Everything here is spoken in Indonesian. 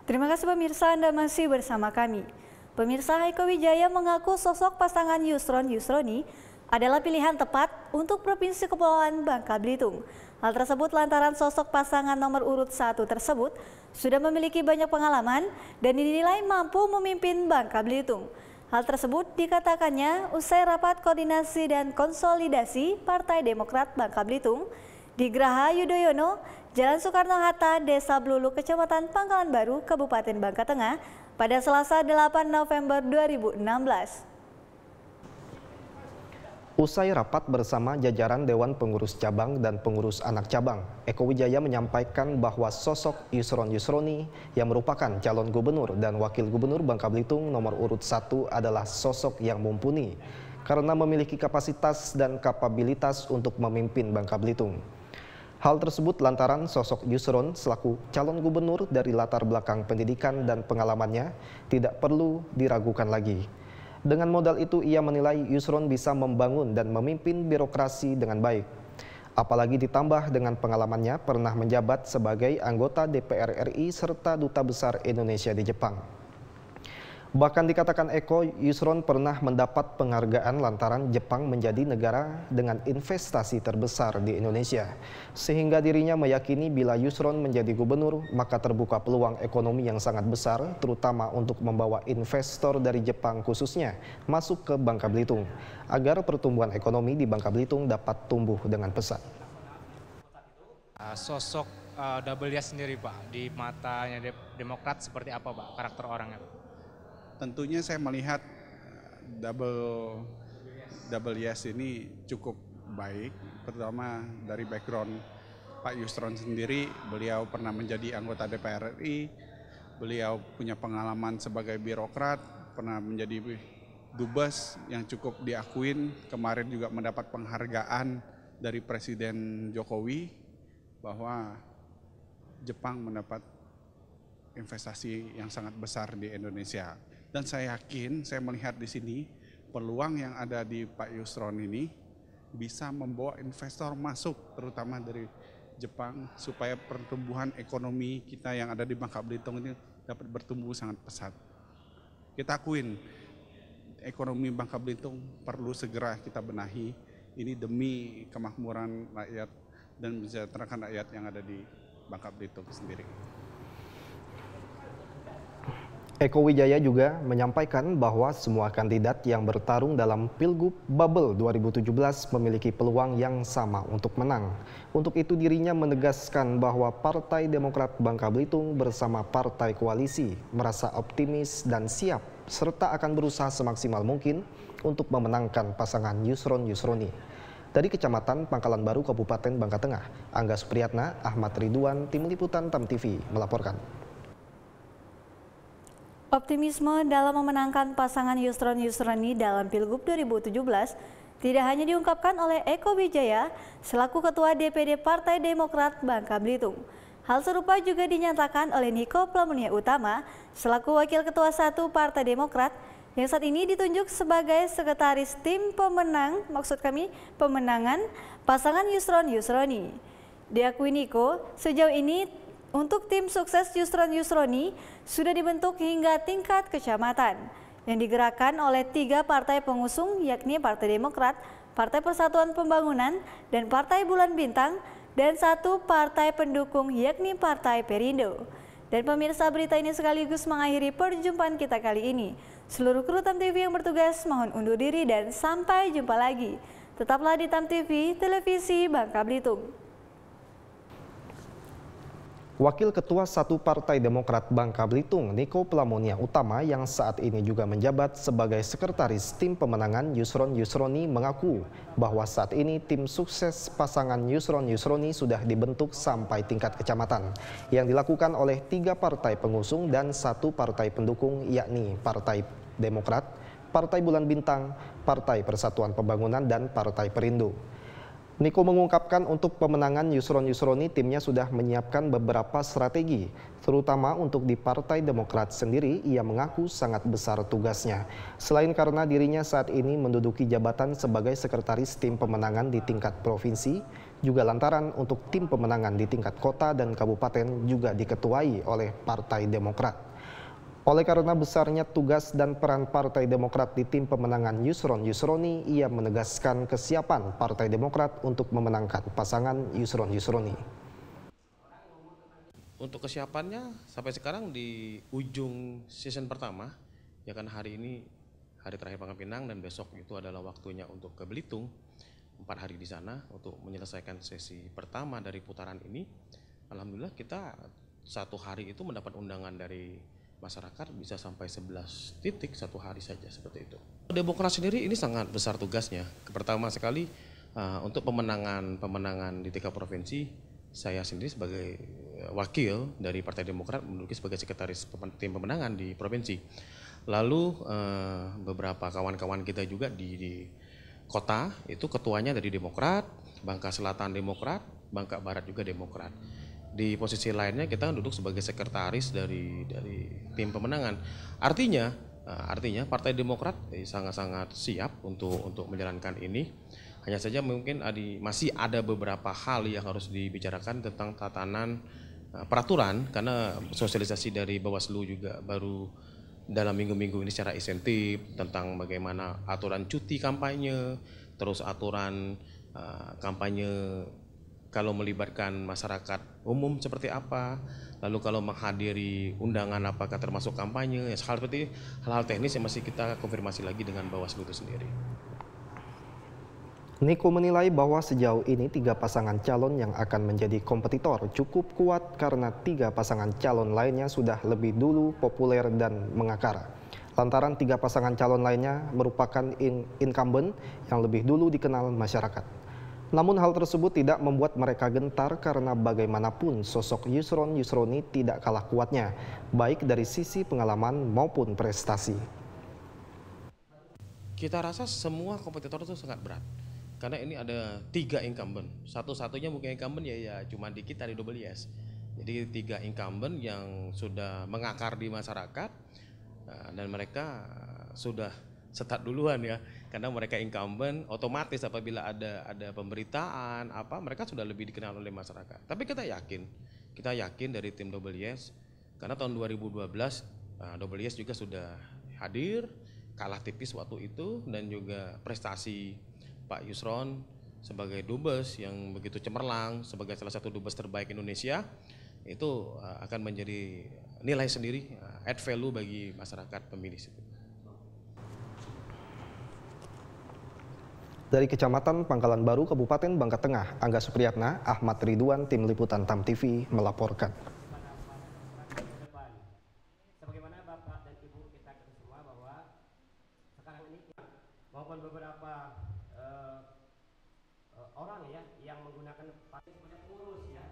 Terima kasih pemirsa, Anda masih bersama kami. Pemirsa, Eko Wijaya mengaku sosok pasangan Yusron Yusroni adalah pilihan tepat untuk Provinsi Kepulauan Bangka Belitung. Hal tersebut lantaran sosok pasangan nomor urut 1 tersebut sudah memiliki banyak pengalaman dan dinilai mampu memimpin Bangka Belitung. Hal tersebut dikatakannya usai rapat koordinasi dan konsolidasi Partai Demokrat Bangka Belitung di Geraha Yudhoyono, Jalan Soekarno-Hatta, Desa Blulu, Kecamatan Pangkalan Baru, Kabupaten Bangka Tengah pada Selasa 8 November 2016. Usai rapat bersama jajaran Dewan Pengurus Cabang dan Pengurus Anak Cabang, Eko Wijaya menyampaikan bahwa sosok Yusron Yusroni yang merupakan calon gubernur dan wakil gubernur Bangka Belitung nomor urut 1 adalah sosok yang mumpuni karena memiliki kapasitas dan kapabilitas untuk memimpin Bangka Belitung. Hal tersebut lantaran sosok Yusron selaku calon gubernur dari latar belakang pendidikan dan pengalamannya tidak perlu diragukan lagi. Dengan modal itu ia menilai Yusron bisa membangun dan memimpin birokrasi dengan baik. Apalagi ditambah dengan pengalamannya pernah menjabat sebagai anggota DPR RI serta Duta Besar Indonesia di Jepang. Bahkan dikatakan Eko, Yusron pernah mendapat penghargaan lantaran Jepang menjadi negara dengan investasi terbesar di Indonesia. Sehingga dirinya meyakini bila Yusron menjadi gubernur, maka terbuka peluang ekonomi yang sangat besar, terutama untuk membawa investor dari Jepang khususnya masuk ke Bangka Belitung, agar pertumbuhan ekonomi di Bangka Belitung dapat tumbuh dengan pesat. Sosok Double Yes sendiri Pak, di matanya Demokrat seperti apa Pak karakter orangnya? Tentunya saya melihat double yes ini cukup baik, pertama dari background Pak Yusron sendiri, beliau pernah menjadi anggota DPR RI, beliau punya pengalaman sebagai birokrat, pernah menjadi dubes yang cukup diakuin, kemarin juga mendapat penghargaan dari Presiden Jokowi bahwa Jepang mendapat investasi yang sangat besar di Indonesia. Dan saya yakin, saya melihat di sini peluang yang ada di Pak Yusron ini bisa membawa investor masuk, terutama dari Jepang, supaya pertumbuhan ekonomi kita yang ada di Bangka Belitung ini dapat bertumbuh sangat pesat. Kita akuin, ekonomi Bangka Belitung perlu segera kita benahi, ini demi kemakmuran rakyat dan mensejahterakan rakyat yang ada di Bangka Belitung sendiri. Eko Wijaya juga menyampaikan bahwa semua kandidat yang bertarung dalam Pilgub Babel 2017 memiliki peluang yang sama untuk menang. Untuk itu dirinya menegaskan bahwa Partai Demokrat Bangka Belitung bersama partai koalisi merasa optimis dan siap serta akan berusaha semaksimal mungkin untuk memenangkan pasangan Yusron Yusroni. Dari Kecamatan Pangkalan Baru, Kabupaten Bangka Tengah, Angga Supriyatna, Ahmad Ridwan, Tim Liputan TAM TV melaporkan. Optimisme dalam memenangkan pasangan Yusron Yusroni dalam Pilgub 2017 tidak hanya diungkapkan oleh Eko Wijaya selaku Ketua DPD Partai Demokrat Bangka Belitung. Hal serupa juga dinyatakan oleh Niko Plamunia Utama selaku Wakil Ketua 1 Partai Demokrat yang saat ini ditunjuk sebagai Sekretaris Tim Pemenangan pasangan Yusron Yusroni. Diakui Niko, sejauh ini untuk tim sukses Yusron Yusroni sudah dibentuk hingga tingkat kecamatan yang digerakkan oleh 3 partai pengusung yakni Partai Demokrat, Partai Persatuan Pembangunan, dan Partai Bulan Bintang, dan 1 partai pendukung yakni Partai Perindo. Dan pemirsa, berita ini sekaligus mengakhiri perjumpaan kita kali ini. Seluruh kru TAM TV yang bertugas mohon undur diri dan sampai jumpa lagi. Tetaplah di TAM TV, Televisi Bangka Belitung. Wakil Ketua 1 Partai Demokrat Bangka Belitung, Niko Plamunia Utama yang saat ini juga menjabat sebagai Sekretaris Tim Pemenangan Yusron Yusroni mengaku bahwa saat ini tim sukses pasangan Yusron Yusroni sudah dibentuk sampai tingkat kecamatan yang dilakukan oleh 3 partai pengusung dan 1 partai pendukung yakni Partai Demokrat, Partai Bulan Bintang, Partai Persatuan Pembangunan, dan Partai Perindo. Niko mengungkapkan untuk pemenangan Yusron Yusroni timnya sudah menyiapkan beberapa strategi, terutama untuk di Partai Demokrat sendiri ia mengaku sangat besar tugasnya. Selain karena dirinya saat ini menduduki jabatan sebagai Sekretaris Tim Pemenangan di tingkat provinsi, Juga lantaran untuk tim pemenangan di tingkat kota dan kabupaten juga diketuai oleh Partai Demokrat. Oleh karena besarnya tugas dan peran Partai Demokrat di tim pemenangan Yusron Yusroni, ia menegaskan kesiapan Partai Demokrat untuk memenangkan pasangan Yusron Yusroni. Untuk kesiapannya sampai sekarang di ujung season pertama, ya kan hari ini hari terakhir Pangkal Pinang dan besok itu adalah waktunya untuk ke Belitung, 4 hari di sana untuk menyelesaikan sesi pertama dari putaran ini. Alhamdulillah kita 1 hari itu mendapat undangan dari masyarakat bisa sampai 11 titik 1 hari saja seperti itu. Demokrat sendiri ini sangat besar tugasnya. Pertama sekali untuk pemenangan di tingkat provinsi, saya sendiri sebagai wakil dari Partai Demokrat menduduki sebagai sekretaris tim pemenangan di provinsi. Lalu beberapa kawan-kawan kita juga di kota itu ketuanya dari Demokrat, Bangka Selatan Demokrat, Bangka Barat juga Demokrat. Di posisi lainnya kita duduk sebagai sekretaris dari tim pemenangan. Artinya Partai Demokrat sangat-sangat siap untuk menjalankan ini. Hanya saja mungkin masih ada beberapa hal yang harus dibicarakan tentang tatanan peraturan, karena sosialisasi dari Bawaslu juga baru dalam minggu-minggu ini secara insentif tentang bagaimana aturan cuti kampanye, terus aturan kampanye kalau melibatkan masyarakat umum seperti apa, lalu kalau menghadiri undangan apakah termasuk kampanye, hal-hal teknis yang masih kita konfirmasi lagi dengan Bawaslu itu sendiri. Niko menilai bahwa sejauh ini 3 pasangan calon yang akan menjadi kompetitor cukup kuat karena 3 pasangan calon lainnya sudah lebih dulu populer dan mengakar. Lantaran 3 pasangan calon lainnya merupakan incumbent yang lebih dulu dikenal masyarakat. Namun hal tersebut tidak membuat mereka gentar karena bagaimanapun sosok Yusron Yusroni tidak kalah kuatnya, baik dari sisi pengalaman maupun prestasi. Kita rasa semua kompetitor itu sangat berat. Karena ini ada 3 incumbent, satu-satunya mungkin incumbent ya cuma di kita di WS. Jadi 3 incumbent yang sudah mengakar di masyarakat dan mereka sudah start duluan ya, karena mereka incumbent otomatis apabila ada pemberitaan mereka sudah lebih dikenal oleh masyarakat. Tapi kita yakin dari tim WS, karena tahun 2012 WS juga sudah hadir, kalah tipis waktu itu, dan juga prestasi Pak Yusron sebagai dubes yang begitu cemerlang, sebagai salah satu dubes terbaik Indonesia, itu akan menjadi nilai sendiri, add value bagi masyarakat pemilih. Dari Kecamatan Pangkalan Baru, Kabupaten Bangka Tengah, Angga Supriyatna, Ahmad Ridwan, Tim Liputan TAM TV melaporkan. Sebagaimana Bapak dan Ibu kita semua bahwa sekarang ini maupun beberapa orang ya yang menggunakan sebagai pengurus ya